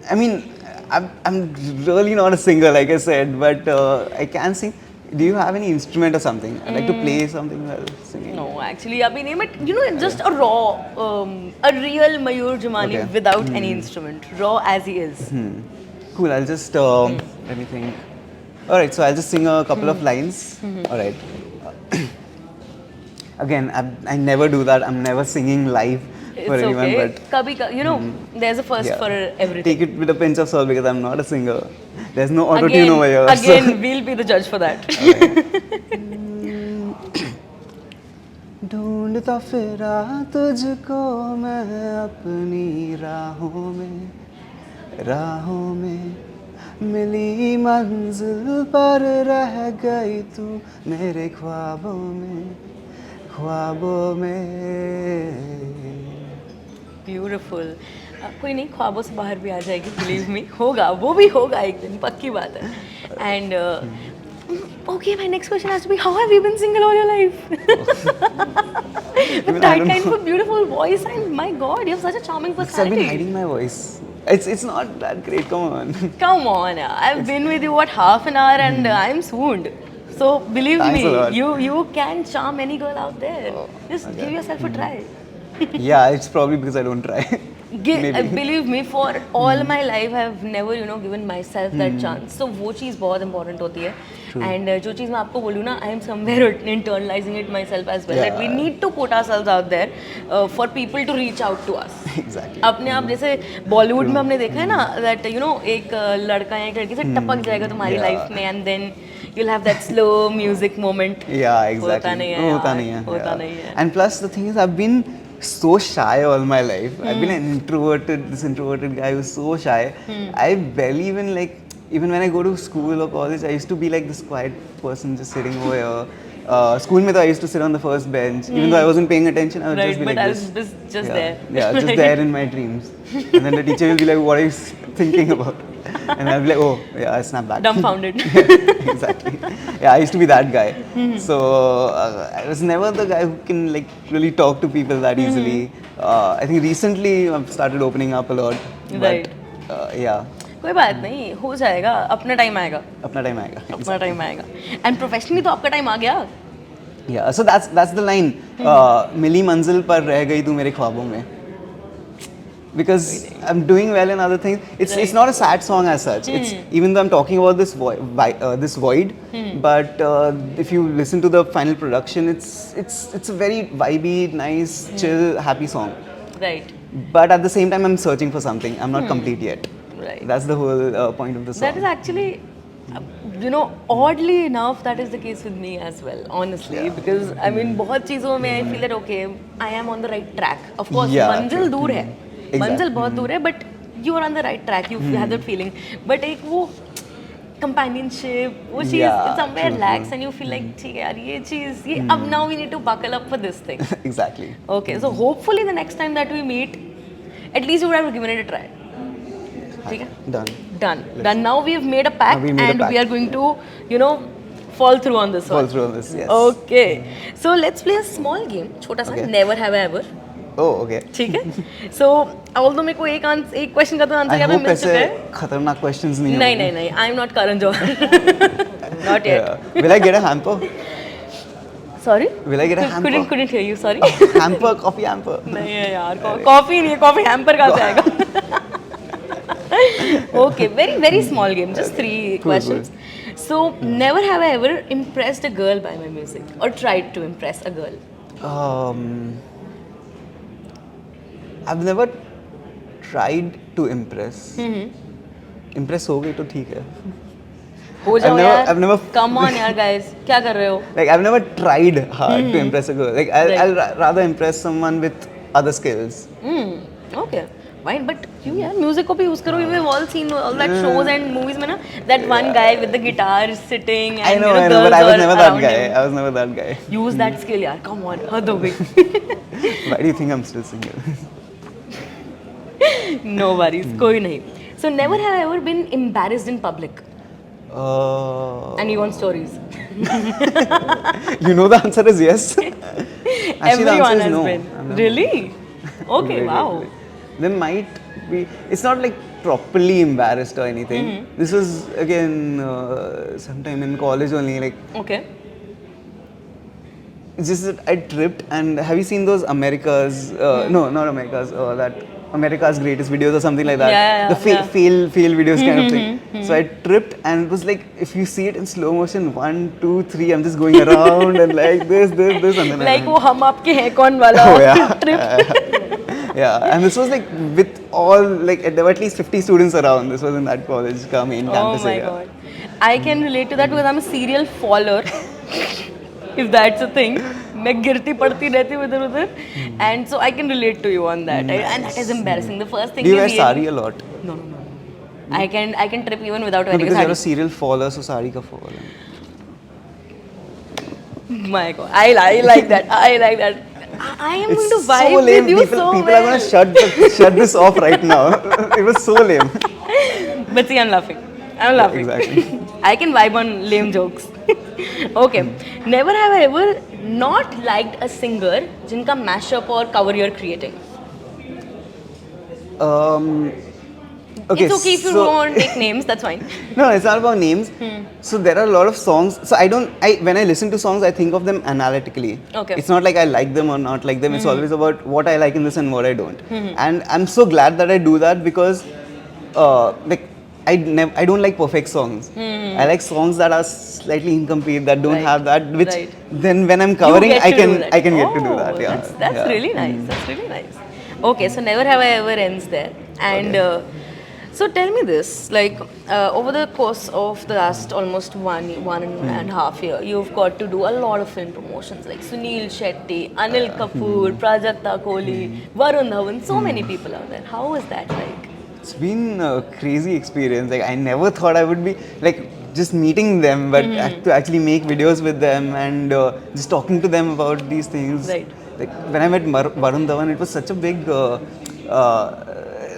Speaker 3: I mean, I'm really not a singer, like I said, but I can sing. Do you have any instrument or something? I like to play something while singing.
Speaker 2: No, actually, abhi nahi, but you know, it's just a raw, a real Mayur Jumani
Speaker 3: Okay.
Speaker 2: without any instrument, raw as he is.
Speaker 3: Cool. I'll just let me think. All right, so I'll just sing a couple of lines. All right. Again, I never do that. I'm never singing live. for
Speaker 2: It's
Speaker 3: anyone,
Speaker 2: okay.
Speaker 3: but
Speaker 2: Kabhi, you know, there's a first for everything.
Speaker 3: take it with a pinch of salt because I'm not a singer. There's no auto
Speaker 2: Again,
Speaker 3: tune over here.
Speaker 2: again, we'll be the judge for that.
Speaker 3: ढूंढता फिरा तुझको मैं अपनी राहों में मिली मंजिल पर रह गई तू मेरे ख्वाबों में
Speaker 2: ब्यूटिफुल. कोई नहीं, ख्वाबों से बाहर भी आ जाएगी, बिलीव मी. होगा, वो भी होगा एक दिन, पक्की बात है. And okay, my next question has to be, how have you been single all your life? With that kind of a beautiful voice, and my God, you have such a charming
Speaker 3: I've
Speaker 2: personality.
Speaker 3: been hiding my voice. It's not that great, come on.
Speaker 2: Come on, I've been with you half an hour and I'm swooned. So believe
Speaker 3: Thanks
Speaker 2: me,
Speaker 3: a lot.
Speaker 2: you can charm any girl out there. Just give yourself a try.
Speaker 3: Yeah, it's probably because I don't try. Maybe.
Speaker 2: Believe me, for all my life I've never given myself that chance. So वो चीज़ बहुत important होती है. And जो चीज़ मैं आपको बोलूँ ना, I am somewhere internalizing it myself as well. That we need to put ourselves out there for people to reach out to us.
Speaker 3: Exactly.
Speaker 2: अपने आप जैसे बॉलीवुड में हमने देखा है ना, that एक लड़का या एक लड़की से टपक जाएगा तुम्हारी लाइफ में, and then you'll have that slow music moment.
Speaker 3: Yeah, exactly.
Speaker 2: होता नहीं है.
Speaker 3: And plus the thing is, I've been so shy all my life. I've been this introverted guy who's so shy. I barely even when I go to school or college, I used to be like this quiet person just sitting over here. School mein I used to sit on the first bench. Even though I wasn't paying attention, I would just be like this.
Speaker 2: But I was just there.
Speaker 3: Yeah, just there in my dreams. And then the teacher will be like, what are you thinking about? And I'll be like, oh, yeah, I snap back.
Speaker 2: Dumbfounded.
Speaker 3: Exactly. Yeah, I used to be that guy. So I was never the guy who can really talk to people that easily. I think recently I've started opening up a lot.
Speaker 2: Right.
Speaker 3: But yeah.
Speaker 2: कोई बात नहीं, हो जाएगा, अपना time आएगा. And professionally तो आपका time आ गया.
Speaker 3: Yeah, so that's the line. मिली मंजिल पर रह गई तू मेरे ख्वाबों में. Because I'm doing well in other things. It's not a sad song as such. It's even though I'm talking about this void, but if you listen to the final production, it's a very vibey, nice, chill, happy song.
Speaker 2: Right.
Speaker 3: But at the same time, I'm searching for something. I'm not complete yet.
Speaker 2: Right.
Speaker 3: That's the whole point of the song.
Speaker 2: That is actually, oddly enough, that is the case with me as well, honestly.
Speaker 3: Yeah.
Speaker 2: Because I mean, बहुत चीज़ों में I feel that okay, I am on the right track. Of course,
Speaker 3: Yeah,
Speaker 2: मंजिल दूर है.
Speaker 3: Exactly.
Speaker 2: मंजिल बहुत दूर है, but you are on the right track. You have that feeling. But एक वो companionship, वो चीज़ it somewhere lacks, and you feel like ठीक है यार, ये चीज़ अब now we need to buckle up for this thing.
Speaker 3: Exactly.
Speaker 2: Okay, so hopefully the next time that we meet, at least you would have given it a try. ठीक है? Done. Now we have made a pact, we are going to, fall through on this one.
Speaker 3: Yes.
Speaker 2: Okay. So let's play a small game, छोटा सा, never have I ever.
Speaker 3: Oh, okay.
Speaker 2: ठीक है? So although मेरे को एक question का तो answer यहाँ पे मिल चुका है.
Speaker 3: खतरनाक questions नहीं.
Speaker 2: नहीं. I'm not Karan Johar. Not yet.
Speaker 3: Will I get a hamper?
Speaker 2: Sorry?
Speaker 3: Will I get a hamper?
Speaker 2: Couldn't hear you. Sorry.
Speaker 3: Hamper, coffee hamper.
Speaker 2: नहीं है यार, coffee नहीं है, coffee hamper कहाँ से आएगा? Okay, very small game, just 3 questions. So, never have I ever impressed a girl by my music or tried to impress a girl.
Speaker 3: I've never tried to impress. Impress हो गई तो ठीक है.
Speaker 2: हो जाओ यार.
Speaker 3: I've never.
Speaker 2: Come on यार guys, क्या कर रहे हो?
Speaker 3: Like I've never tried hard to impress a girl. Like I'll rather impress someone with other skills.
Speaker 2: Okay. Fine, but you यार music को भी use करो. We've all seen all that shows and movies में ना, that one guy with the guitar sitting and
Speaker 3: I know,
Speaker 2: girls
Speaker 3: but I was
Speaker 2: all
Speaker 3: never that
Speaker 2: around
Speaker 3: guy.
Speaker 2: him.
Speaker 3: I was never that guy.
Speaker 2: Use that skill यार. Come on, हद हो गई.
Speaker 3: Why do you think I'm still single?
Speaker 2: No worries, कोई नहीं. So never have I ever been embarrassed in public. And you want stories?
Speaker 3: You know the answer is yes. Actually,
Speaker 2: Everyone
Speaker 3: the answer is
Speaker 2: has
Speaker 3: no.
Speaker 2: been. Really? Okay, wow.
Speaker 3: There might be. It's not like properly embarrassed or anything. This was again sometime in college only. Like
Speaker 2: Okay.
Speaker 3: it's just that I tripped. And have you seen those America's? No, not America's. That America's Greatest Videos or something like that.
Speaker 2: Yeah,
Speaker 3: the fail videos kind of thing. So I tripped, and it was like if you see it in slow motion, 1, 2, 3, I'm just going around and like this, and then
Speaker 2: Like वो हम आपके हैं कौन वाला
Speaker 3: Oh, yeah.
Speaker 2: trip.
Speaker 3: Yeah, and this was like with all like there were at least 50 students around. This was in that college, ka main campus
Speaker 2: Oh my
Speaker 3: area.
Speaker 2: god. I can relate to that because I'm a serial follower. If that's a thing. मैं गिरती पड़ती रहती हूँ इधर उधर. And so I can relate to you on that. And that is embarrassing. The first thing
Speaker 3: Do you wear
Speaker 2: is
Speaker 3: sari a lot?
Speaker 2: No. I can trip even without
Speaker 3: No,
Speaker 2: wearing
Speaker 3: because
Speaker 2: a
Speaker 3: you're a
Speaker 2: sari.
Speaker 3: serial follower, so sari ka follower.
Speaker 2: My god. I like that. I like that. I am going to
Speaker 3: It's
Speaker 2: vibe
Speaker 3: so lame.
Speaker 2: with you
Speaker 3: People,
Speaker 2: so
Speaker 3: people
Speaker 2: well.
Speaker 3: are gonna shut this off right now. It was so lame.
Speaker 2: But see, I'm laughing. I'm laughing.
Speaker 3: Exactly.
Speaker 2: I can vibe on lame jokes. Okay. Never have I ever not liked a singer जिनका mashup or cover you're creating.
Speaker 3: Okay,
Speaker 2: It's okay if you
Speaker 3: so-
Speaker 2: don't want to take names, that's fine.
Speaker 3: No, it's not about names. So there are a lot of songs. So when I listen to songs, I think of them analytically.
Speaker 2: Okay.
Speaker 3: It's not like I like them or not like them. It's always about what I like in this and what I don't. And I'm so glad that I do that because, like, I don't like perfect songs. I like songs that are slightly incomplete, that don't
Speaker 2: Right.
Speaker 3: have that. Which
Speaker 2: Right.
Speaker 3: then when I'm
Speaker 2: You
Speaker 3: covering,
Speaker 2: get
Speaker 3: I
Speaker 2: to
Speaker 3: can
Speaker 2: do that.
Speaker 3: I can get to do that. Yeah.
Speaker 2: That's
Speaker 3: Yeah.
Speaker 2: really nice. That's really nice. Okay, so never have I ever ends there. And so tell me this, like over the course of the last almost one and a half year, you've got to do a lot of film promotions like Sunil Shetty, Anil Kapoor, Prajakta Kohli, Varun Dhawan, so many people out there. How was that like?
Speaker 3: It's been a crazy experience. Like I never thought I would be like just meeting them, but to actually make videos with them and just talking to them about these things.
Speaker 2: Right.
Speaker 3: Like when I met Varun Dhawan, it was such a big.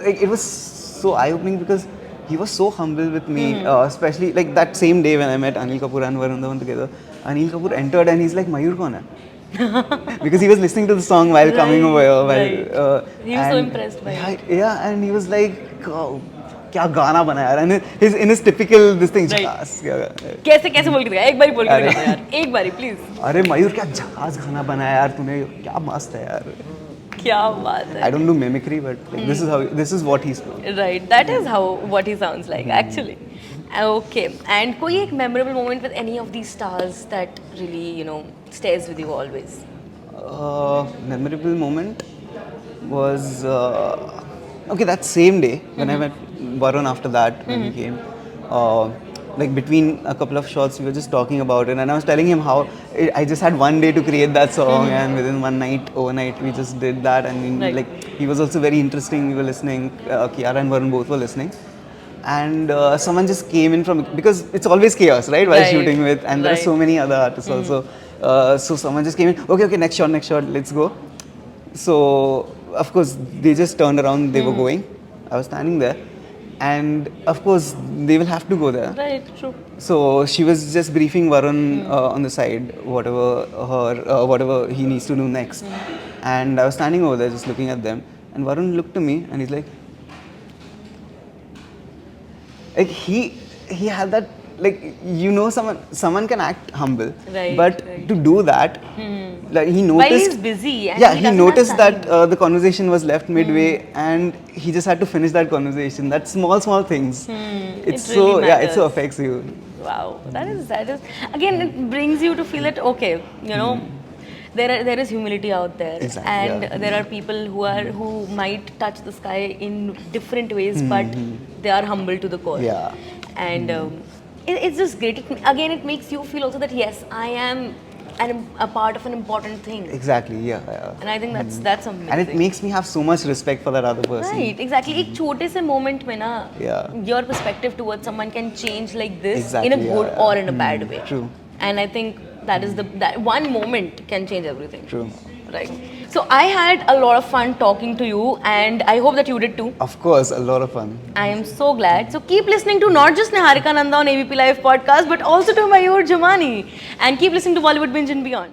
Speaker 3: Like it was so eye-opening because he was so humble with me, especially like that same day when I met Anil Kapoor and Varun Dhawan together. Anil Kapoor entered and he's like, "Mayur kaun hai?" Because he was listening to the song while coming over here. While,
Speaker 2: He was so impressed by it.
Speaker 3: Yeah, and he was like, oh, क्या गाना बनाया यार, and in his typical this thing,
Speaker 2: Right.
Speaker 3: झकास, क्या-
Speaker 2: कैसे बोल के दिखा एक बारी बोल के
Speaker 3: अरे।
Speaker 2: दिखा यार एक बारी प्लीज
Speaker 3: अरे मयूर क्या झकास गाना बनाया यार तूने, क्या मस्त है यार.
Speaker 2: क्या बात है
Speaker 3: I don't do mimicry, but like, this is what he's doing.
Speaker 2: Right, that is how what he sounds like actually. Okay, and कोई एक memorable moment with any of these stars that really stays with you always?
Speaker 3: Memorable moment was okay, that same day when I met Varun after that when he came. Like between a couple of shots, we were just talking about it, and I was telling him how I just had one day to create that song, and within one night, overnight, we just did that. And
Speaker 2: Right.
Speaker 3: like he was also very interesting. We were listening. Kiara and Varun both were listening, and someone just came in from because it's always chaos, right? While
Speaker 2: Right.
Speaker 3: shooting with, and there are so
Speaker 2: Right.
Speaker 3: many other artists also. So someone just came in. Okay, next shot, let's go. So of course they just turned around. They were going. I was standing there. And of course, they will have to go there.
Speaker 2: Right, true.
Speaker 3: So she was just briefing Varun on the side, whatever he needs to do next. And I was standing over there just looking at them. And Varun looked to me and he's like he had that, like, someone can act humble,
Speaker 2: Right,
Speaker 3: but
Speaker 2: right.
Speaker 3: to do that, like he noticed.
Speaker 2: While he's busy and
Speaker 3: yeah,
Speaker 2: he
Speaker 3: he
Speaker 2: doesn't
Speaker 3: noticed
Speaker 2: have
Speaker 3: that
Speaker 2: time.
Speaker 3: the conversation was left midway, and he just had to finish that conversation. That small things. It's
Speaker 2: It really
Speaker 3: it so
Speaker 2: matters.
Speaker 3: affects you.
Speaker 2: Wow, that is again it brings you to feel that okay, there is humility out there,
Speaker 3: Exactly,
Speaker 2: and
Speaker 3: yeah.
Speaker 2: there are people who might touch the sky in different ways, but they are humble to the core.
Speaker 3: Yeah.
Speaker 2: And it's just great. It makes you feel also that yes, I am a part of an important thing,
Speaker 3: Exactly. Yeah.
Speaker 2: and I think that's amazing.
Speaker 3: And it makes me have so much respect for that other person.
Speaker 2: Right, exactly. एक छोटे से moment में ना,
Speaker 3: Yeah.
Speaker 2: your perspective towards someone can change like this
Speaker 3: Exactly,
Speaker 2: in a good
Speaker 3: yeah.
Speaker 2: or in a bad way.
Speaker 3: True.
Speaker 2: And I think that is that one moment can change everything.
Speaker 3: True.
Speaker 2: Right. So I had a lot of fun talking to you, and I hope that you did too.
Speaker 3: Of course, a lot of fun.
Speaker 2: I am so glad. So keep listening to not just Niharika Nanda on ABP Live Podcast, but also to Mayur Jumani, and keep listening to Bollywood Binge and Beyond.